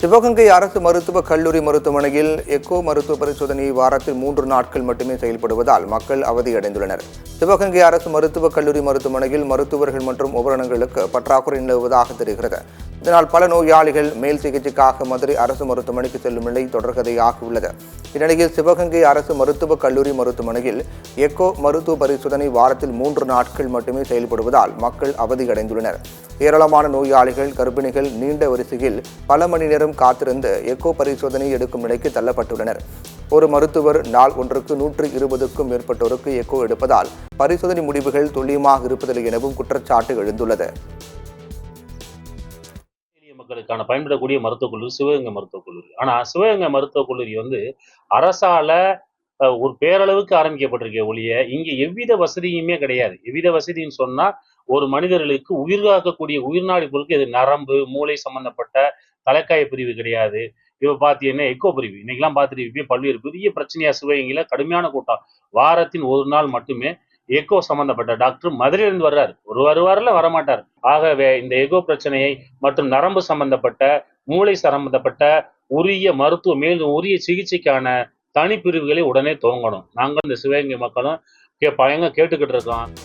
சிவகங்கை அரசு மருத்துவக் கல்லூரி மருத்துவமனையில் எக்கோ மருத்துவ பரிசோதனை வாரத்தில் 3 நாட்கள் மட்டுமே செயல்படுவதால் மக்கள் அவதியடைந்துள்ளனர். சிவகங்கை அரசு மருத்துவக் கல்லூரி மருத்துவமனையில் மருத்துவர்கள் மற்றும் உபகரணங்களுக்கு பற்றாக்குறை நிலவுவதாக தெரிகிறது. இதனால் பல நோயாளிகள் மேல் சிகிச்சைக்காக மதுரை அரசு மருத்துவமனைக்கு செல்லும் நிலை தொடர்கதையாக உள்ளது. இந்நிலையில் சிவகங்கை அரசு மருத்துவக் கல்லூரி மருத்துவமனையில் எக்கோ மருத்துவ பரிசோதனை வாரத்தில் 3 நாட்கள் மட்டுமே செயல்படுவதால் மக்கள் அவதியடைந்துள்ளனர். ஏராளமான நோயாளிகள், கர்ப்பிணிகள் நீண்ட வரிசையில் பல மணி நேரம் காத்திருந்து எக்கோ பரிசோதனை எடுக்கும் நிலைக்கு தள்ளப்பட்டுள்ளனர். ஒரு மருத்துவர் நாள் ஒன்றுக்கு 120க்கும் மேற்பட்டோருக்கு எக்கோ எடுப்பதால் பரிசோதனை முடிவுகள் துல்லியமாக இருப்பதில்லை எனவும் குற்றச்சாட்டு எழுந்துள்ளது. மக்களுக்கான பயன்படக்கூடிய மருத்துவக் கல்லூரி சிவகங்கை மருத்துவக் கல்லூரி. ஆனா சிவகங்கை மருத்துவக் கல்லூரி அரசால ஒரு பேரளவுக்கு ஆரம்பிக்கப்பட்டிருக்கே ஒழிய இங்க எவ்வித வசதியுமே கிடையாது. எவ்வித வசதின்னு சொன்னா ஒரு மனிதர்களுக்கு உயிர் காக்கக்கூடிய உயிர்நாடி பொருட்கள் இது நரம்பு, மூளை சம்பந்தப்பட்ட தலைக்காய பிரிவு கிடையாது. இப்ப பாத்தீங்கன்னா எக்கோ பிரிவு இன்னைக்கெல்லாம் பார்த்துட்டு பல்வேறு பெரிய பிரச்சனையா சிவகங்கையில கடுமையான கூட்டம். வாரத்தின் ஒரு நாள் மட்டுமே எக்கோ சம்பந்தப்பட்ட டாக்டர் மதுரையிலிருந்து வர்றாரு. ஒரு வருவாருல வரமாட்டார். ஆகவே இந்த எக்கோ பிரச்சனையை மற்றும் நரம்பு சம்பந்தப்பட்ட, மூளை சம்பந்தப்பட்ட உரிய மருத்துவ மேலும் உரிய சிகிச்சைக்கான தனிப்பிரிவுகளை உடனே துவங்கணும். நாங்கள் இந்த சிவகங்கை மக்களும் பயங்க கேட்டுக்கிட்டு இருக்கோம்.